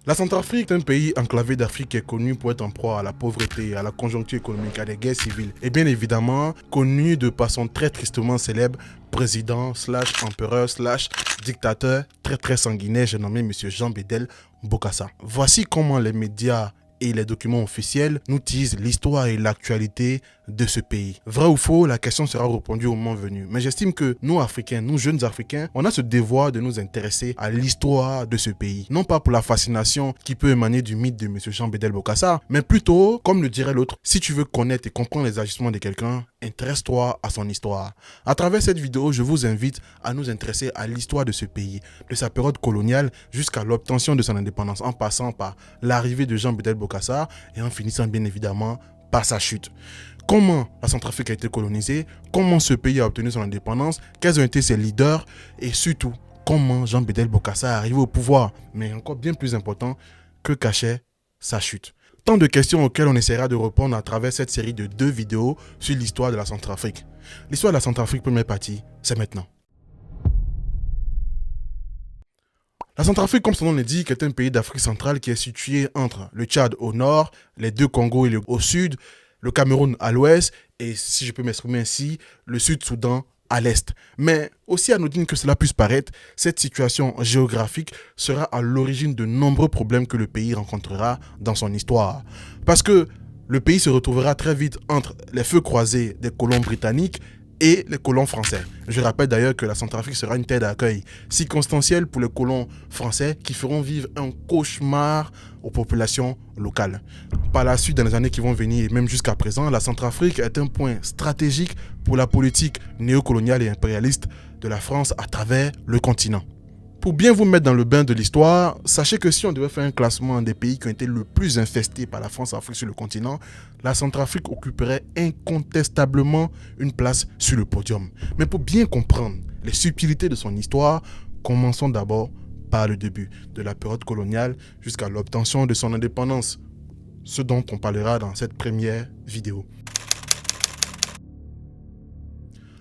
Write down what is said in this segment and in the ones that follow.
La Centrafrique est un pays enclavé d'Afrique qui est connu pour être en proie à la pauvreté, à la conjoncture économique, à des guerres civiles. Et bien évidemment, connu de par son très tristement célèbre président slash empereur slash dictateur très sanguinaire, j'ai nommé M. Jean Bédel Bokassa. Voici comment les médias et les documents officiels nous disent l'histoire et l'actualité de ce pays. Vrai ou faux, la question sera répondue au moment venu. Mais j'estime que nous Africains, nous jeunes Africains, on a ce devoir de nous intéresser à l'histoire de ce pays. Non pas pour la fascination qui peut émaner du mythe de M. Jean Bédel Bokassa, mais plutôt, comme le dirait l'autre, si tu veux connaître et comprendre les agissements de quelqu'un, intéresse-toi à son histoire. À travers cette vidéo, je vous invite à nous intéresser à l'histoire de ce pays, de sa période coloniale jusqu'à l'obtention de son indépendance, en passant par l'arrivée de Jean Bédel Bokassa et en finissant bien évidemment par sa chute. Comment la Centrafrique a été colonisée, comment ce pays a obtenu son indépendance, quels ont été ses leaders et surtout comment Jean Bédel Bokassa est arrivé au pouvoir. Mais encore bien plus important, que cachait sa chute. Tant de questions auxquelles on essaiera de répondre à travers cette série de 2 vidéos sur l'histoire de la Centrafrique. L'histoire de la Centrafrique, première partie, c'est maintenant. La Centrafrique, comme son nom l'indique, est un pays d'Afrique centrale qui est situé entre le Tchad au nord, les 2 Congos au sud, le Cameroun à l'ouest et, si je peux m'exprimer ainsi, le Sud-Soudan à l'est. Mais aussi anodine que cela puisse paraître, cette situation géographique sera à l'origine de nombreux problèmes que le pays rencontrera dans son histoire. Parce que le pays se retrouvera très vite entre les feux croisés des colons britanniques et les colons français. Je rappelle d'ailleurs que la Centrafrique sera une terre d'accueil circonstancielle pour les colons français qui feront vivre un cauchemar aux populations locales. Par la suite, dans les années qui vont venir et même jusqu'à présent, la Centrafrique est un point stratégique pour la politique néocoloniale et impérialiste de la France à travers le continent. Pour bien vous mettre dans le bain de l'histoire, sachez que si on devait faire un classement des pays qui ont été le plus infestés par la France-Afrique sur le continent, la Centrafrique occuperait incontestablement une place sur le podium. Mais pour bien comprendre les subtilités de son histoire, commençons d'abord par le début, de la période coloniale jusqu'à l'obtention de son indépendance, ce dont on parlera dans cette première vidéo.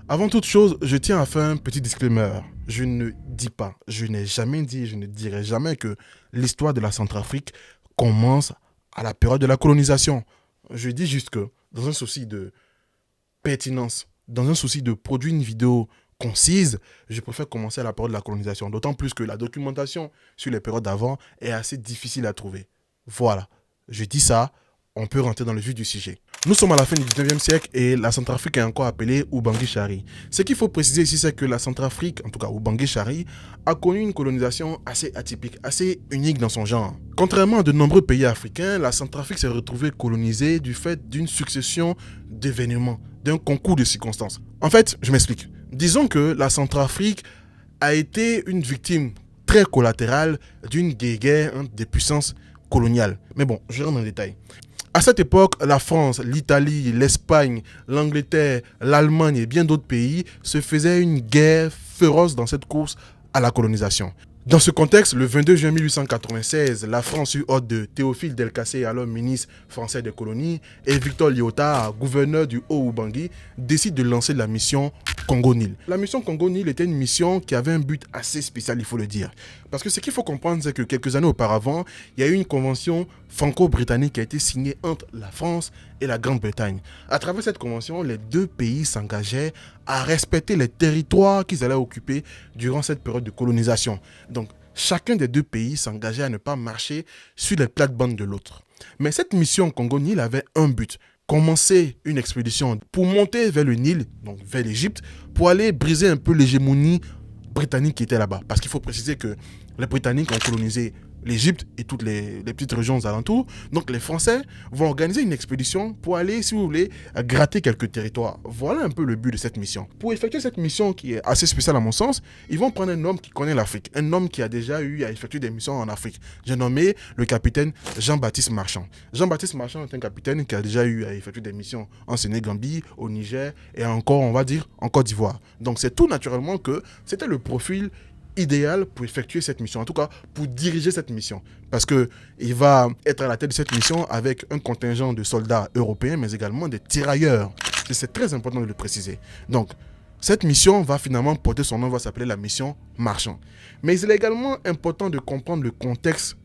Avant toute chose, je tiens à faire un petit disclaimer. Je ne dis pas, je n'ai jamais dit, je ne dirai jamais que l'histoire de la Centrafrique commence à la période de la colonisation. Je dis juste que, dans un souci de pertinence, dans un souci de produire une vidéo concise, je préfère commencer à la période de la colonisation. D'autant plus que la documentation sur les périodes d'avant est assez difficile à trouver. Voilà, je dis ça, on peut rentrer dans le vif du sujet. Nous sommes à la fin du 19e siècle et la Centrafrique est encore appelée Ubangui-Chari. Ce qu'il faut préciser ici, c'est que la Centrafrique, en tout cas Ubangui-Chari, a connu une colonisation assez atypique, assez unique dans son genre. Contrairement à de nombreux pays africains, la Centrafrique s'est retrouvée colonisée du fait d'une succession d'événements, d'un concours de circonstances. En fait, je m'explique. Disons que la Centrafrique a été une victime très collatérale d'une guerre entre des puissances coloniales. Mais bon, je rentre dans le détail. À cette époque, la France, l'Italie, l'Espagne, l'Angleterre, l'Allemagne et bien d'autres pays se faisaient une guerre féroce dans cette course à la colonisation. Dans ce contexte, le 22 juin 1896, la France eut ordre de Théophile Delcassé, alors ministre français des colonies, et Victor Lyotard, gouverneur du Haut-Ubangui, décide de lancer la mission Congo-Nil. La mission Congo-Nil était une mission qui avait un but assez spécial, il faut le dire. Parce que ce qu'il faut comprendre, c'est que quelques années auparavant, il y a eu une convention franco-britannique qui a été signée entre la France et la Grande-Bretagne. À travers cette convention, les 2 pays s'engageaient à respecter les territoires qu'ils allaient occuper durant cette période de colonisation. Donc, chacun des 2 pays s'engageait à ne pas marcher sur les plates-bandes de l'autre. Mais cette mission Congo-Nil avait un but. Commencer une expédition pour monter vers le Nil, donc vers l'Égypte, pour aller briser un peu l'hégémonie britannique qui était là-bas. Parce qu'il faut préciser que les Britanniques ont colonisé l'Égypte et toutes les petites régions aux alentours. Donc les Français vont organiser une expédition pour aller, si vous voulez, gratter quelques territoires. Voilà un peu le but de cette mission. Pour effectuer cette mission qui est assez spéciale à mon sens, ils vont prendre un homme qui connaît l'Afrique, un homme qui a déjà eu à effectuer des missions en Afrique. J'ai nommé le capitaine Jean-Baptiste Marchand. Jean-Baptiste Marchand est un capitaine qui a déjà eu à effectuer des missions en Sénégambie, au Niger et encore, on va dire, en Côte d'Ivoire. Donc c'est tout naturellement que c'était le profil idéal pour effectuer cette mission, en tout cas pour diriger cette mission, parce qu'il va être à la tête de cette mission avec un contingent de soldats européens, mais également des tirailleurs. C'est très important de le préciser. Donc, cette mission va finalement porter son nom, va s'appeler la mission Marchand. Mais il est également important de comprendre le contexte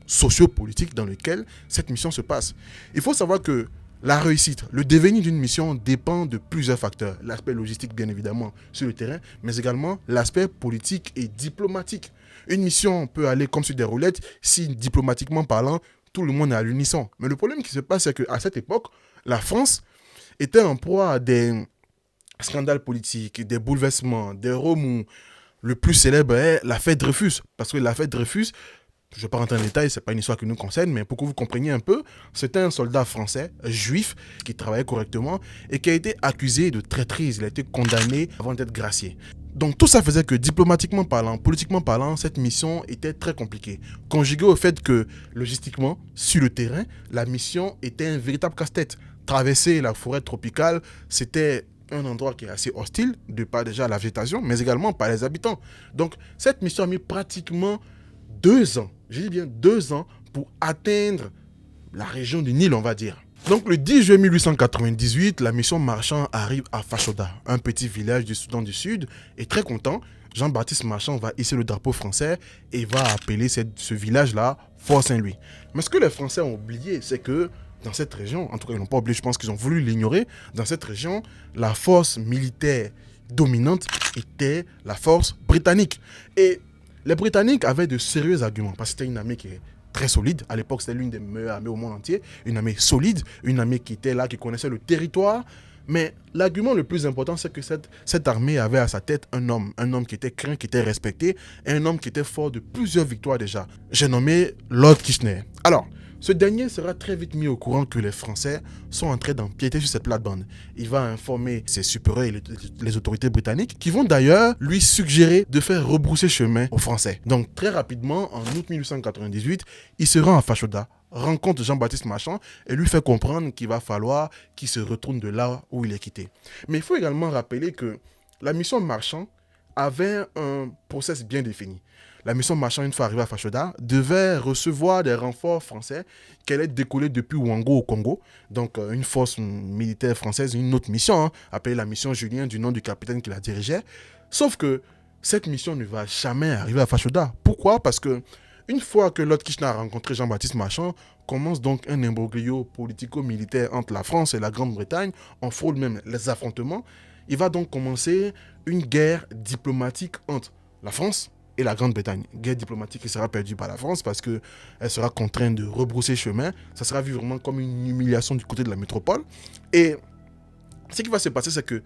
socio-politique dans lequel cette mission se passe. Il faut savoir que la réussite, le devenir d'une mission dépend de plusieurs facteurs. L'aspect logistique, bien évidemment, sur le terrain, mais également l'aspect politique et diplomatique. Une mission peut aller comme sur des roulettes si, diplomatiquement parlant, tout le monde est à l'unisson. Mais le problème qui se passe, c'est qu'à cette époque, la France était en proie à des scandales politiques, des bouleversements, des remous. Le plus célèbre est l'affaire Dreyfus. Parce que l'affaire Dreyfus, je ne vais pas rentrer dans les détails, ce n'est pas une histoire qui nous concerne, mais pour que vous compreniez un peu, c'était un soldat français, juif, qui travaillait correctement et qui a été accusé de traîtrise. Il a été condamné avant d'être gracié. Donc tout ça faisait que diplomatiquement parlant, politiquement parlant, cette mission était très compliquée. Conjugué au fait que, logistiquement, sur le terrain, la mission était un véritable casse-tête. Traverser la forêt tropicale, c'était un endroit qui est assez hostile, de par déjà la végétation, mais également par les habitants. Donc cette mission a mis pratiquement 2 ans, je dis bien 2 ans, pour atteindre la région du Nil, on va dire. Donc le 10 juillet 1898, la mission Marchand arrive à Fashoda, un petit village du Soudan du Sud, et très content, Jean-Baptiste Marchand va hisser le drapeau français et va appeler ce village-là Fort Saint-Louis. Mais ce que les Français ont oublié, c'est que dans cette région, en tout cas ils n'ont pas oublié, je pense qu'ils ont voulu l'ignorer, dans cette région, la force militaire dominante était la force britannique. Et les Britanniques avaient de sérieux arguments, parce que c'était une armée qui est très solide. À l'époque, c'était l'une des meilleures armées au monde entier. Une armée solide, une armée qui était là, qui connaissait le territoire. Mais l'argument le plus important, c'est que cette armée avait à sa tête un homme qui était craint, qui était respecté, et un homme qui était fort de plusieurs victoires déjà. J'ai nommé Lord Kitchener. Alors, ce dernier sera très vite mis au courant que les Français sont en train d'empiéter sur cette plate-bande. Il va informer ses supérieurs et les autorités britanniques qui vont d'ailleurs lui suggérer de faire rebrousser chemin aux Français. Donc très rapidement, en août 1898, il se rend à Fashoda, rencontre Jean-Baptiste Marchand et lui fait comprendre qu'il va falloir qu'il se retourne de là où il est quitté. Mais il faut également rappeler que la mission Marchand avait un process bien défini. La mission Marchand, une fois arrivée à Fashoda, devait recevoir des renforts français qui allaient décoller depuis Ouango au Congo. Donc une force militaire française, une autre mission, appelée la mission Julien, du nom du capitaine qui la dirigeait. Sauf que cette mission ne va jamais arriver à Fashoda. Pourquoi? Parce que une fois que Lord Kitchener a rencontré Jean-Baptiste Marchand, commence donc un imbroglio politico-militaire entre la France et la Grande-Bretagne. On frôle même les affrontements. Il va donc commencer une guerre diplomatique entre la France et la Grande-Bretagne. Guerre diplomatique qui sera perdue par la France parce qu'elle sera contrainte de rebrousser chemin. Ça sera vu vraiment comme une humiliation du côté de la métropole. Et ce qui va se passer, c'est que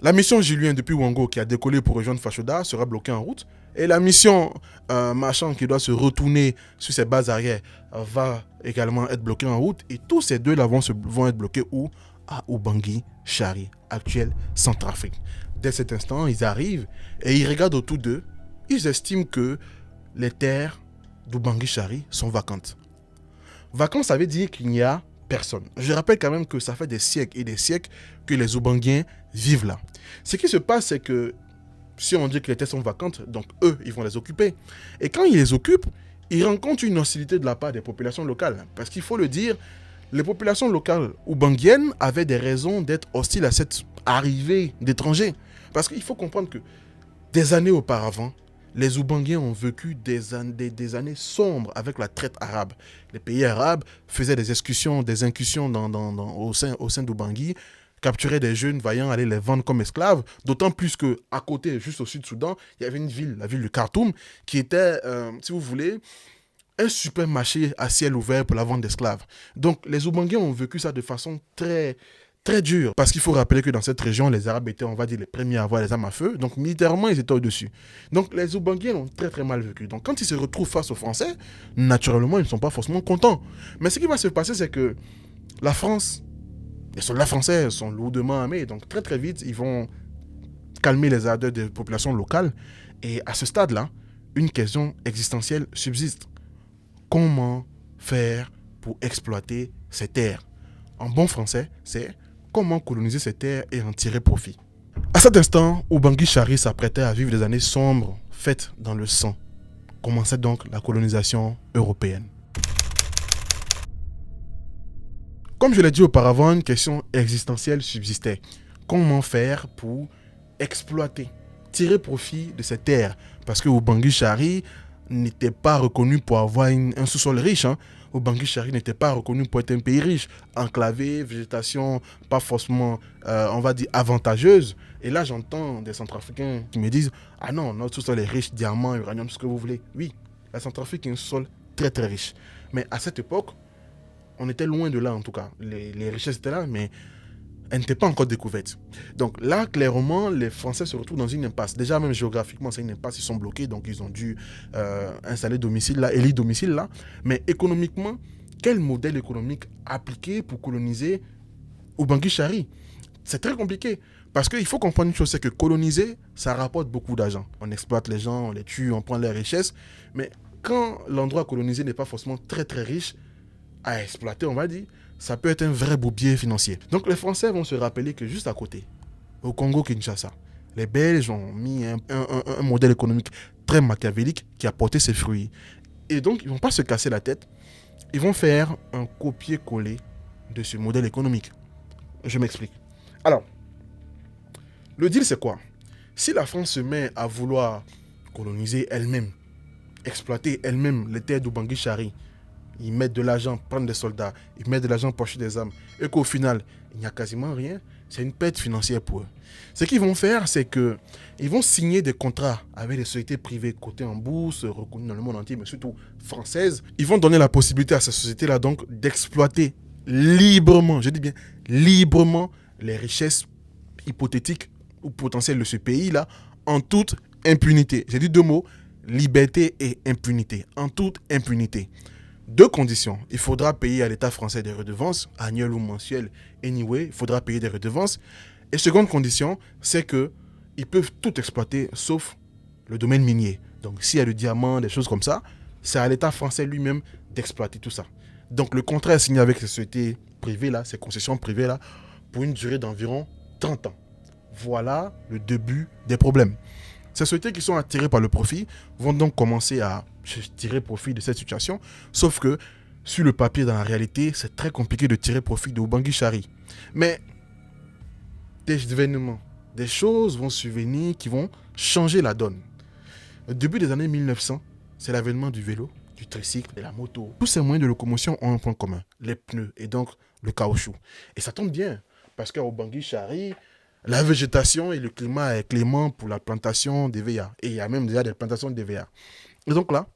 la mission Julien depuis Ouango qui a décollé pour rejoindre Fashoda sera bloquée en route. Et la mission Marchand qui doit se retourner sur ses bases arrière va également être bloquée en route. Et tous ces deux-là vont être bloqués où? À Ubangui, Chari, actuelle Centrafrique. Dès cet instant, ils arrivent et ils regardent autour d'eux. Ils estiment que les terres d'Ubangui, Chari sont vacantes. Vacantes, ça veut dire qu'il n'y a personne. Je rappelle quand même que ça fait des siècles et des siècles que les Ubanguiens vivent là. Ce qui se passe, c'est que si on dit que les terres sont vacantes, donc eux, ils vont les occuper. Et quand ils les occupent, ils rencontrent une hostilité de la part des populations locales. Parce qu'il faut le dire, les populations locales ubanguiennes avaient des raisons d'être hostiles à cette arrivée d'étrangers. Parce qu'il faut comprendre que des années auparavant, les Ubanguiens ont vécu des années sombres avec la traite arabe. Les pays arabes faisaient des incursions au sein d'Ubangui, capturaient des jeunes vaillants, allaient les vendre comme esclaves. D'autant plus qu'à côté, juste au sud-Soudan, il y avait une ville, la ville de Khartoum, qui était, si vous voulez, un supermarché à ciel ouvert pour la vente d'esclaves. Donc les Ubanguiens ont vécu ça de façon très dure. Parce qu'il faut rappeler que dans cette région, les Arabes étaient, on va dire, les premiers à avoir les armes à feu. Donc militairement, ils étaient au-dessus. Donc les Ubanguiens l'ont très mal vécu. Donc quand ils se retrouvent face aux Français, naturellement, ils ne sont pas forcément contents. Mais ce qui va se passer, c'est que la France, les soldats français sont lourdement armés. Donc très vite, ils vont calmer les ardeurs des populations locales. Et à ce stade-là, une question existentielle subsiste. Comment faire pour exploiter ces terres? En bon français, c'est comment coloniser ces terres et en tirer profit. À cet instant, Ubangui Chari s'apprêtait à vivre des années sombres, faites dans le sang. Commençait donc la colonisation européenne. Comme je l'ai dit auparavant, une question existentielle subsistait. Comment faire pour exploiter, tirer profit de ces terres? Parce que Ubangui Chari n'était pas reconnu pour avoir un sous-sol riche. Hein. Bangui Chari n'était pas reconnu pour être un pays riche, enclavé, végétation pas forcément, on va dire, avantageuse. Et là, j'entends des Centrafricains qui me disent « Ah non, notre sous-sol est riche, diamants, uranium, tout ce que vous voulez. » Oui, la Centrafrique est un sous-sol très très riche. Mais à cette époque, on était loin de là en tout cas. Les richesses étaient là, mais elles n'étaient pas encore découvertes. Donc là, clairement, les Français se retrouvent dans une impasse. Déjà, même géographiquement, c'est une impasse, ils sont bloqués, donc ils ont dû installer domicile là, élire domicile là. Mais économiquement, quel modèle économique appliquer pour coloniser Bangui Chari? C'est très compliqué. Parce qu'il faut comprendre une chose, c'est que coloniser, ça rapporte beaucoup d'argent. On exploite les gens, on les tue, on prend leurs richesses. Mais quand l'endroit colonisé n'est pas forcément très très riche à exploiter, on va dire, ça peut être un vrai bourbier financier. Donc les Français vont se rappeler que juste à côté, au Congo-Kinshasa, les Belges ont mis un modèle économique très machiavélique qui a porté ses fruits. Et donc, ils ne vont pas se casser la tête, ils vont faire un copier-coller de ce modèle économique. Je m'explique. Alors, le deal c'est quoi? Si la France se met à vouloir coloniser elle-même, exploiter elle-même les terres d'Ubangui Chari, ils mettent de l'argent, prennent des soldats, ils mettent de l'argent pour acheter des armes, et qu'au final, il n'y a quasiment rien, c'est une perte financière pour eux. Ce qu'ils vont faire, c'est qu'ils vont signer des contrats avec des sociétés privées cotées en bourse, reconnues dans le monde entier, mais surtout françaises. Ils vont donner la possibilité à ces sociétés-là donc d'exploiter librement, je dis bien librement, les richesses hypothétiques ou potentielles de ce pays-là en toute impunité. J'ai dit deux mots, liberté et impunité, en toute impunité. Deux conditions. Il faudra payer à l'État français des redevances, annuelles ou mensuelles. Anyway, il faudra payer des redevances. Et seconde condition, c'est qu'ils peuvent tout exploiter sauf le domaine minier. Donc s'il y a du diamant, des choses comme ça, c'est à l'État français lui-même d'exploiter tout ça. Donc le contrat est signé avec ces sociétés privées-là, ces concessions privées-là, pour une durée d'environ 30 ans. Voilà le début des problèmes. Ces sociétés qui sont attirées par le profit vont donc commencer à tirer profit de cette situation. Sauf que sur le papier, dans la réalité, c'est très compliqué de tirer profit de Bangui Chari. Mais des événements, des choses vont survenir qui vont changer la donne. Au début des années 1900, c'est l'avènement du vélo, du tricycle, de la moto. Tous ces moyens de locomotion ont un point commun, les pneus et donc le caoutchouc. Et ça tombe bien, parce qu'au Bangui Chari, la végétation et le climat est clément pour la plantation d'EVA. Et il y a même déjà des plantations d'EVA. Et donc là,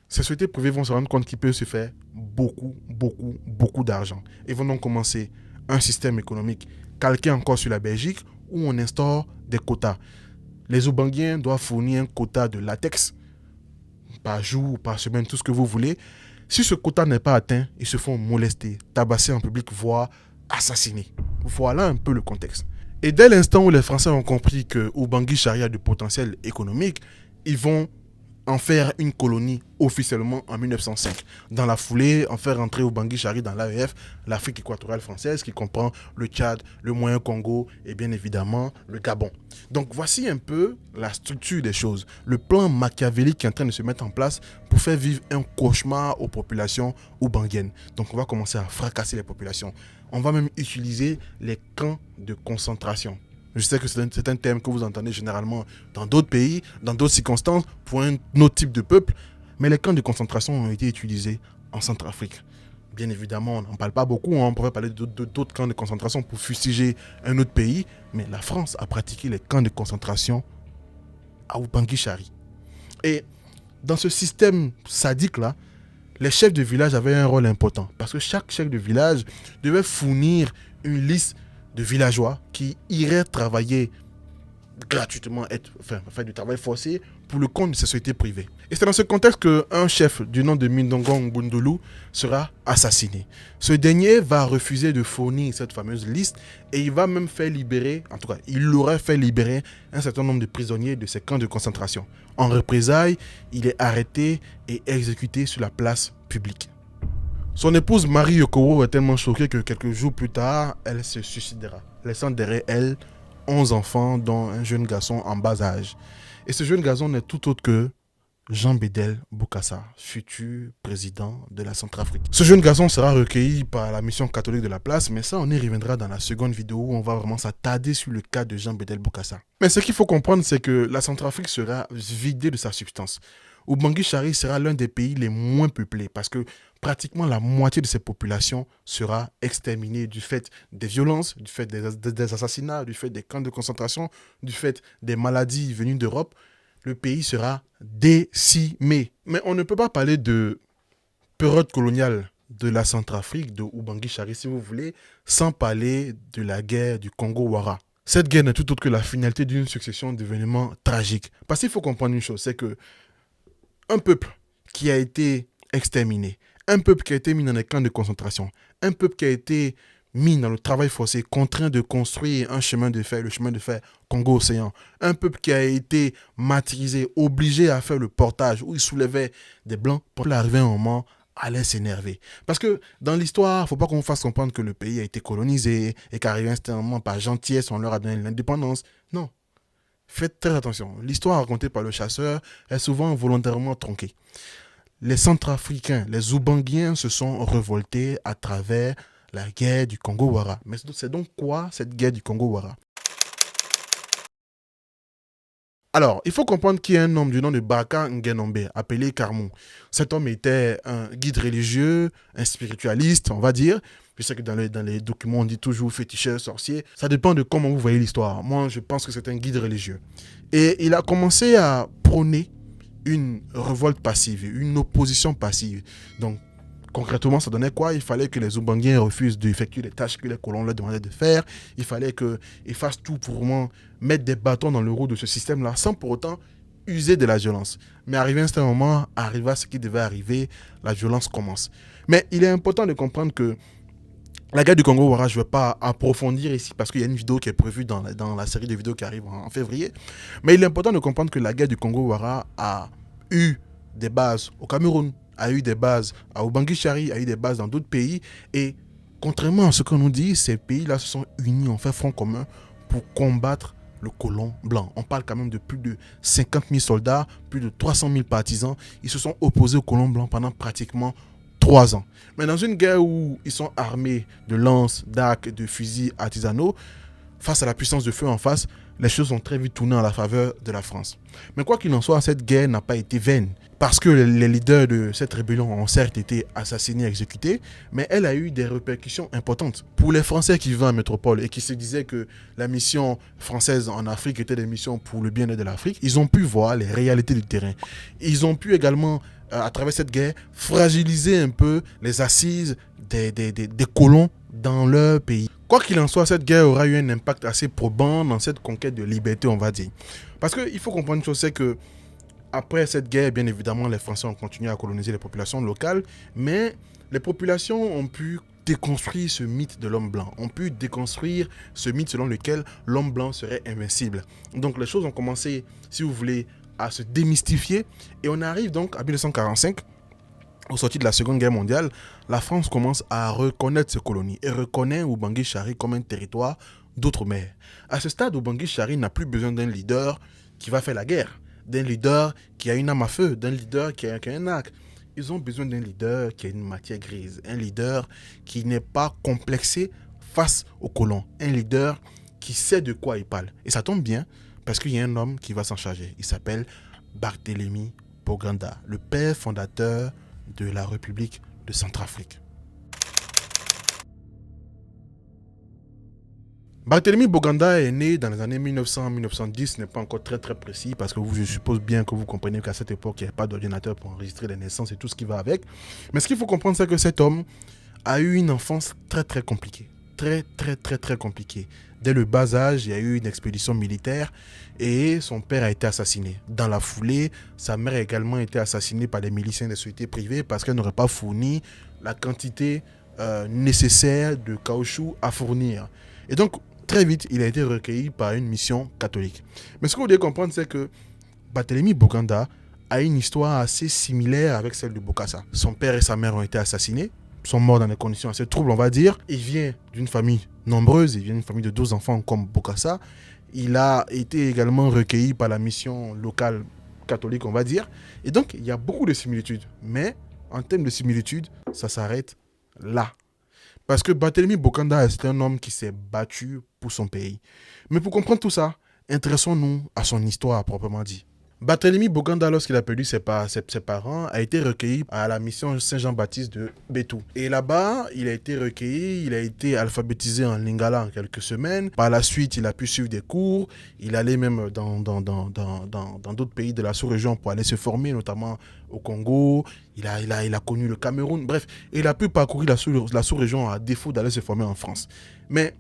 ces sociétés privées vont se rendre compte qu'ils peuvent se faire beaucoup d'argent. Ils vont donc commencer un système économique calqué encore sur la Belgique où on instaure des quotas. Les Oubanguiens doivent fournir un quota de latex par jour, par semaine, tout ce que vous voulez. Si ce quota n'est pas atteint, ils se font molester, tabasser en public, voire assassiner. Voilà un peu le contexte. Et dès l'instant où les Français ont compris que Bangui Chari a du potentiel économique, ils vont en faire une colonie officiellement en 1905. Dans la foulée, en faire entrer Bangui Chari dans l'AEF, l'Afrique équatoriale française, qui comprend le Tchad, le Moyen Congo et bien évidemment le Gabon. Donc voici un peu la structure des choses, le plan machiavélique qui est en train de se mettre en place pour faire vivre un cauchemar aux populations oubanguiennes. Donc on va commencer à fracasser les populations. On va même utiliser les camps de concentration. Je sais que c'est un terme que vous entendez généralement dans d'autres pays, dans d'autres circonstances, pour un autre type de peuple. Mais les camps de concentration ont été utilisés en Centrafrique. Bien évidemment, on n'en parle pas beaucoup. On pourrait parler d'autres camps de concentration pour fustiger un autre pays. Mais la France a pratiqué les camps de concentration à Bangui Chari. Et dans ce système sadique-là, les chefs de village avaient un rôle important. Parce que chaque chef de village devait fournir une liste de villageois qui iraient travailler gratuitement, faire du travail forcé pour le compte de ces sociétés privées. Et c'est dans ce contexte qu'un chef du nom de Mindongo Ngbundulu sera assassiné. Ce dernier va refuser de fournir cette fameuse liste et il va même faire libérer, en tout cas, il aurait fait libérer un certain nombre de prisonniers de ces camps de concentration. En représailles, il est arrêté et exécuté sur la place publique. Son épouse Marie Yokowo est tellement choquée que quelques jours plus tard, elle se suicidera, laissant derrière elle 11 enfants, dont un jeune garçon en bas âge. Et ce jeune garçon n'est tout autre que Jean Bédel Bokassa, futur président de la Centrafrique. Ce jeune garçon sera recueilli par la mission catholique de la place, mais ça on y reviendra dans la seconde vidéo où on va vraiment s'attarder sur le cas de Jean Bédel Bokassa. Mais ce qu'il faut comprendre, c'est que la Centrafrique sera vidée de sa substance. Ubangui Chari sera l'un des pays les moins peuplés parce que pratiquement la moitié de ses populations sera exterminée du fait des violences, du fait des assassinats, du fait des camps de concentration, du fait des maladies venues d'Europe. Le pays sera décimé. Mais on ne peut pas parler de période coloniale de la Centrafrique, de Ubangui Chari si vous voulez, sans parler de la guerre du Congo-Wara. Cette guerre n'est tout autre que la finalité d'une succession d'événements tragiques. Parce qu'il faut comprendre une chose, c'est que un peuple qui a été exterminé, un peuple qui a été mis dans des camps de concentration, un peuple qui a été mis dans le travail forcé, contraint de construire un chemin de fer, le chemin de fer Congo-Océan, un peuple qui a été martyrisé, obligé à faire le portage où il soulevait des blancs, pour arriver un moment allait s'énerver. Parce que dans l'histoire, il ne faut pas qu'on fasse comprendre que le pays a été colonisé et qu'arrivé instantanément par gentillesse, on leur a donné l'indépendance. Non. Faites très attention. L'histoire racontée par le chasseur est souvent volontairement tronquée. Les Centrafricains, les Oubanguiens se sont révoltés à travers la guerre du Congo-Wara. Mais c'est donc quoi cette guerre du Congo-Wara? Alors, il faut comprendre qu'il y a un homme du nom de Baka Ngenombe, appelé Carmou. Cet homme était un guide religieux, un spiritualiste, on va dire. Je sais que dans les documents, on dit toujours féticheur, sorcier. Ça dépend de comment vous voyez l'histoire. Moi, je pense que c'est un guide religieux. Et il a commencé à prôner une révolte passive, une opposition passive. Donc, concrètement, ça donnait quoi? Il fallait que les Oubanguiens refusent d'effectuer les tâches que les colons leur demandaient de faire. Il fallait qu'ils fassent tout pour vraiment mettre des bâtons dans le roue de ce système-là, sans pour autant user de la violence. Mais arrivé à un certain moment, arriva ce qui devait arriver, la violence commence. Mais il est important de comprendre que la guerre du Congo-Wara, je ne vais pas approfondir ici parce qu'il y a une vidéo qui est prévue dans la série de vidéos qui arrive en février. Mais il est important de comprendre que la guerre du Congo-Wara a eu des bases au Cameroun, a eu des bases à Ubangui Chari, a eu des bases dans d'autres pays. Et contrairement à ce qu'on nous dit, ces pays-là se sont unis, ont fait front commun pour combattre le colon blanc. On parle quand même de plus de 50 000 soldats, plus de 300 000 partisans. Ils se sont opposés au colon blanc pendant pratiquement 3 ans. Mais dans une guerre où ils sont armés de lances, d'arcs, de fusils artisanaux, face à la puissance de feu en face, les choses ont très vite tourné en la faveur de la France. Mais quoi qu'il en soit, cette guerre n'a pas été vaine. Parce que les leaders de cette rébellion ont certes été assassinés, exécutés, mais elle a eu des répercussions importantes. Pour les Français qui vivaient en métropole et qui se disaient que la mission française en Afrique était des missions pour le bien-être de l'Afrique, ils ont pu voir les réalités du terrain. Ils ont pu également, à travers cette guerre, fragiliser un peu les assises des colons dans leur pays. Quoi qu'il en soit, cette guerre aura eu un impact assez probant dans cette conquête de liberté, on va dire. Parce qu'il faut comprendre une chose, c'est que après cette guerre, bien évidemment, les Français ont continué à coloniser les populations locales, mais les populations ont pu déconstruire ce mythe de l'homme blanc, ont pu déconstruire ce mythe selon lequel l'homme blanc serait invincible. Donc les choses ont commencé, si vous voulez, à se démystifier, et on arrive donc à 1945, au sorti de la Seconde Guerre mondiale, la France commence à reconnaître ses colonies et reconnaît Ubangui Chari comme un territoire d'outre-mer. À ce stade, Ubangui Chari n'a plus besoin d'un leader qui va faire la guerre, d'un leader qui a une arme à feu, d'un leader qui a un arc. Ils ont besoin d'un leader qui a une matière grise, un leader qui n'est pas complexé face aux colons, un leader qui sait de quoi il parle. Et ça tombe bien parce qu'il y a un homme qui va s'en charger. Il s'appelle Barthélemy Boganda, le père fondateur de la République de Centrafrique. Barthélemy Boganda est né dans les années 1900-1910, ce n'est pas encore très précis parce que je suppose bien que vous comprenez qu'à cette époque, il n'y avait pas d'ordinateur pour enregistrer les naissances et tout ce qui va avec. Mais ce qu'il faut comprendre, c'est que cet homme a eu une enfance très compliquée. Très compliquée. Dès le bas âge, il y a eu une expédition militaire et son père a été assassiné. Dans la foulée, sa mère a également été assassinée par les miliciens des sociétés privées parce qu'elle n'aurait pas fourni la quantité nécessaire de caoutchouc à fournir. Et donc, très vite, il a été recueilli par une mission catholique. Mais ce que vous devez comprendre, c'est que Barthélemy Boganda a une histoire assez similaire avec celle de Bokassa. Son père et sa mère ont été assassinés, sont morts dans des conditions assez troubles, on va dire. Il vient d'une famille nombreuse, il vient d'une famille de 12 enfants comme Bokassa. Il a été également recueilli par la mission locale catholique, on va dire. Et donc, il y a beaucoup de similitudes. Mais, en termes de similitudes, ça s'arrête là. Parce que Barthélemy Boganda est un homme qui s'est battu pour son pays. Mais pour comprendre tout ça, intéressons-nous à son histoire proprement dit. Barthélemy Boganda, lorsqu'il a perdu ses parents, a été recueilli à la mission Saint-Jean-Baptiste de Bétou. Et là-bas, il a été recueilli, il a été alphabétisé en lingala en quelques semaines. Par la suite, il a pu suivre des cours. Il allait même dans d'autres pays de la sous-région pour aller se former, notamment au Congo. Il a connu le Cameroun. Bref, il a pu parcourir la sous-région à défaut d'aller se former en France. Mais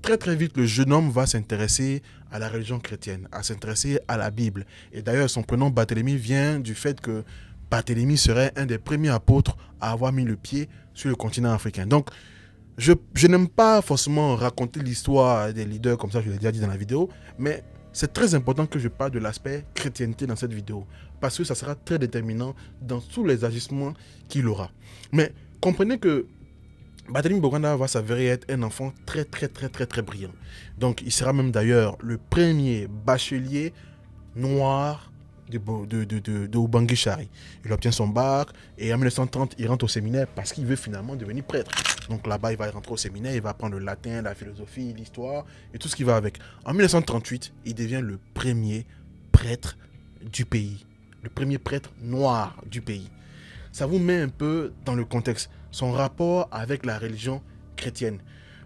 très très vite, le jeune homme va s'intéresser à la religion chrétienne, à s'intéresser à la Bible. Et d'ailleurs, son prénom Barthélemy vient du fait que Barthélemy serait un des premiers apôtres à avoir mis le pied sur le continent africain. Donc, je n'aime pas forcément raconter l'histoire des leaders comme ça, je l'ai déjà dit dans la vidéo, mais c'est très important que je parle de l'aspect chrétienté dans cette vidéo, parce que ça sera très déterminant dans tous les agissements qu'il aura. Mais comprenez que Barthélemy Boganda va s'avérer être un enfant très très brillant. Donc il sera même d'ailleurs le premier bachelier noir de Ubangui-Chari. Il obtient son bac et en 1930 il rentre au séminaire parce qu'il veut finalement devenir prêtre. Donc là-bas il va rentrer au séminaire, il va apprendre le latin, la philosophie, l'histoire et tout ce qui va avec. En 1938 il devient le premier prêtre du pays. Le premier prêtre noir du pays. Ça vous met un peu dans le contexte, son rapport avec la religion chrétienne.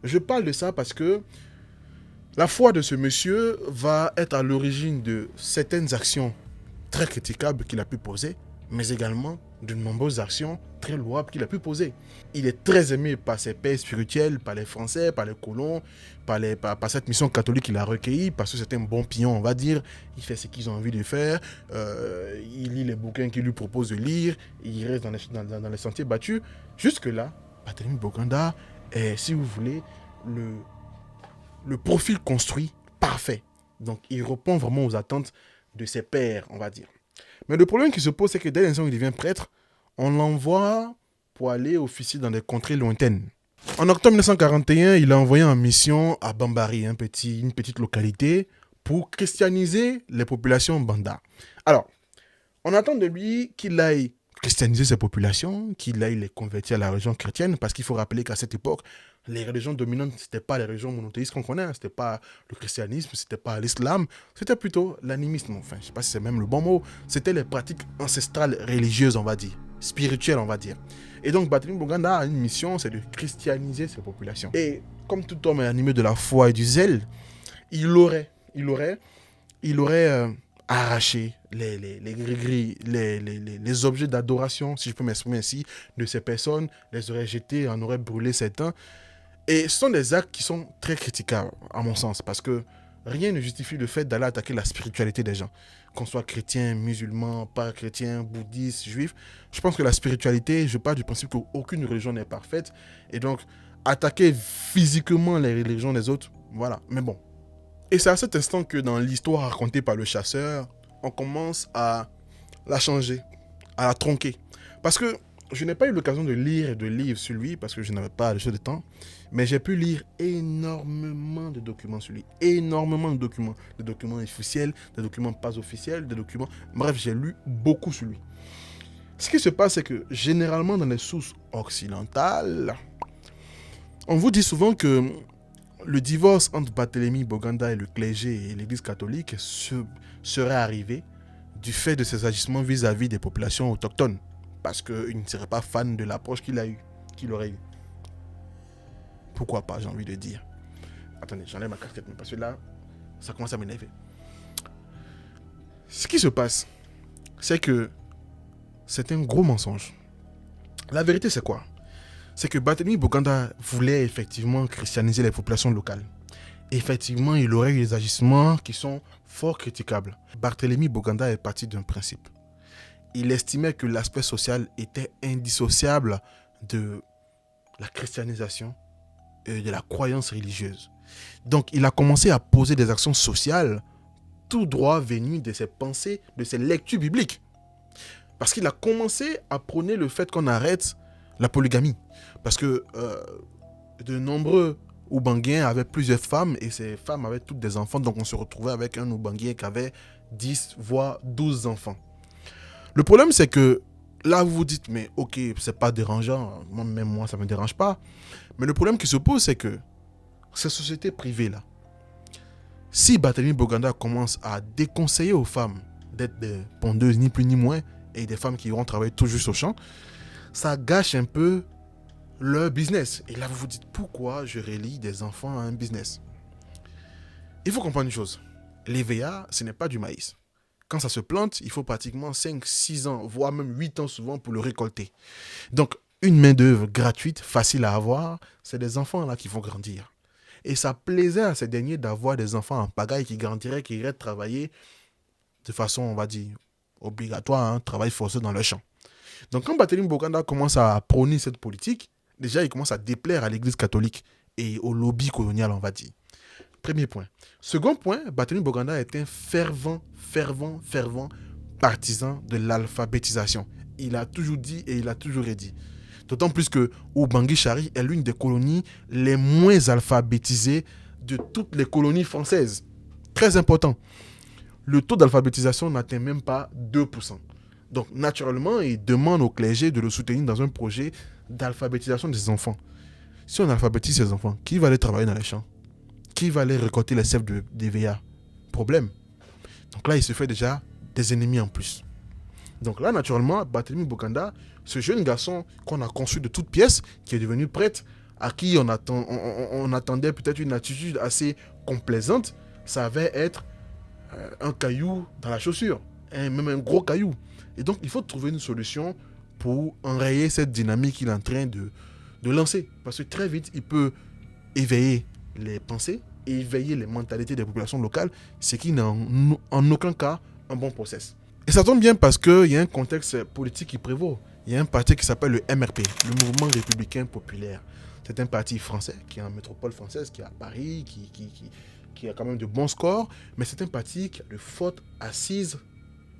Je parle de ça parce que la foi de ce monsieur va être à l'origine de certaines actions très critiquables qu'il a pu poser, mais également de nombreuses actions très louables qu'il a pu poser. Il est très aimé par ses pères spirituels, par les Français, par les colons, par cette mission catholique qu'il a recueillie, parce que c'est un bon pion, on va dire. Il fait ce qu'ils ont envie de faire, il lit les bouquins qu'ils lui proposent de lire, il reste dans les sentiers battus. Jusque-là, Barthélemy Boganda est, si vous voulez, le profil construit parfait. Donc, il répond vraiment aux attentes de ses pairs, on va dire. Mais le problème qui se pose, c'est que dès l'instant où il devient prêtre, on l'envoie pour aller officier dans des contrées lointaines. En octobre 1941, il est envoyé en mission à Bambari, une petite localité, pour christianiser les populations Banda. Alors, on attend de lui qu'il aille christianiser ces populations, qu'il aille les convertir à la religion chrétienne, parce qu'il faut rappeler qu'à cette époque, les religions dominantes, ce n'étaient pas les religions monothéistes qu'on connaît, ce n'était pas le christianisme, ce n'était pas l'islam, c'était plutôt l'animisme, enfin, je ne sais pas si c'est même le bon mot, c'était les pratiques ancestrales religieuses, on va dire, spirituelles, on va dire. Et donc, Barthélemy Boganda a une mission, c'est de christianiser ces populations. Et comme tout homme est animé de la foi et du zèle, il aurait arraché les gris-gris, les objets d'adoration, si je peux m'exprimer ainsi, de ces personnes, les aurait jetés, en aurait brûlé certains. Et ce sont des actes qui sont très critiquables, à mon sens, parce que rien ne justifie le fait d'aller attaquer la spiritualité des gens. Qu'on soit chrétien, musulman, pas chrétien, bouddhiste, juif, je pense que la spiritualité, je pars du principe qu'aucune religion n'est parfaite. Et donc, attaquer physiquement les religions des autres, voilà. Mais bon. Et c'est à cet instant que dans l'histoire racontée par le chasseur, on commence à la changer, à la tronquer. Parce que je n'ai pas eu l'occasion de lire de livres sur lui, parce que je n'avais pas le temps, mais j'ai pu lire énormément de documents sur lui. Énormément de documents. Des documents officiels, des documents pas officiels, des documents... Bref, j'ai lu beaucoup sur lui. Ce qui se passe, c'est que généralement dans les sources occidentales, on vous dit souvent que le divorce entre Barthélemy Boganda et le clergé et l'église catholique serait arrivé du fait de ses agissements vis-à-vis des populations autochtones. Parce qu'il ne serait pas fan de l'approche qu'il aurait eue. Pourquoi pas, j'ai envie de dire. Attendez, j'enlève ma casquette, parce que là, ça commence à m'énerver. Ce qui se passe, c'est que c'est un gros mensonge. La vérité, c'est quoi? C'est que Barthélemy Boganda voulait effectivement christianiser les populations locales. Effectivement, il aurait eu des agissements qui sont fort critiquables. Barthélemy Boganda est parti d'un principe. Il estimait que l'aspect social était indissociable de la christianisation et de la croyance religieuse. Donc, il a commencé à poser des actions sociales tout droit venues de ses pensées, de ses lectures bibliques. Parce qu'il a commencé à prôner le fait qu'on arrête la polygamie. Parce que de nombreux Oubanguiens avaient plusieurs femmes et ces femmes avaient toutes des enfants. Donc, on se retrouvait avec un Oubanguien qui avait 10 voire 12 enfants. Le problème, c'est que là, vous vous dites, mais ok, c'est pas dérangeant, même moi, ça me dérange pas. Mais le problème qui se pose, c'est que ces sociétés privées-là, si Barthélemy Boganda commence à déconseiller aux femmes d'être des pondeuses, ni plus ni moins, et des femmes qui vont travailler tout juste au champ, ça gâche un peu leur business. Et là, vous vous dites, pourquoi je relie des enfants à un business? Il faut comprendre une chose. L'EVA, ce n'est pas du maïs. Quand ça se plante, il faut pratiquement 5-6 ans, voire même 8 ans souvent pour le récolter. Donc, une main-d'œuvre gratuite, facile à avoir, c'est des enfants là qui vont grandir. Et ça plaisait à ces derniers d'avoir des enfants en pagaille qui grandiraient, qui iraient travailler de façon, on va dire, obligatoire, hein, travail forcé dans le champ. Donc, quand Barthélémy Bokanda commence à prôner cette politique, déjà, il commence à déplaire à l'Église catholique et au lobby colonial, on va dire. Premier point. Second point, Barthélémy Bokanda est un fervent partisan de l'alphabétisation. Il a toujours dit et il a toujours dit. D'autant plus que Ubangui Chari est l'une des colonies les moins alphabétisées de toutes les colonies françaises. Très important. Le taux d'alphabétisation n'atteint même pas 2%. Donc, naturellement, il demande au clergé de le soutenir dans un projet d'alphabétisation des enfants. Si on alphabétise ces enfants, qui va aller travailler dans les champs? Qui va aller récolter les sèves d'EVA? Problème. Donc là, il se fait déjà des ennemis en plus. Donc là, naturellement, Barthélémy Bokanda, ce jeune garçon qu'on a conçu de toutes pièces, qui est devenu prêtre, à qui on attendait peut-être une attitude assez complaisante, ça va être un caillou dans la chaussure, même un gros caillou. Et donc, il faut trouver une solution pour enrayer cette dynamique qu'il est en train de lancer. Parce que très vite, il peut éveiller les pensées et éveiller les mentalités des populations locales, ce qui n'est en aucun cas un bon process. Et ça tombe bien parce qu'il y a un contexte politique qui prévaut. Il y a un parti qui s'appelle le MRP, le Mouvement Républicain Populaire. C'est un parti français qui est en métropole française, qui est à Paris, qui a quand même de bons scores, mais c'est un parti qui a de fortes assises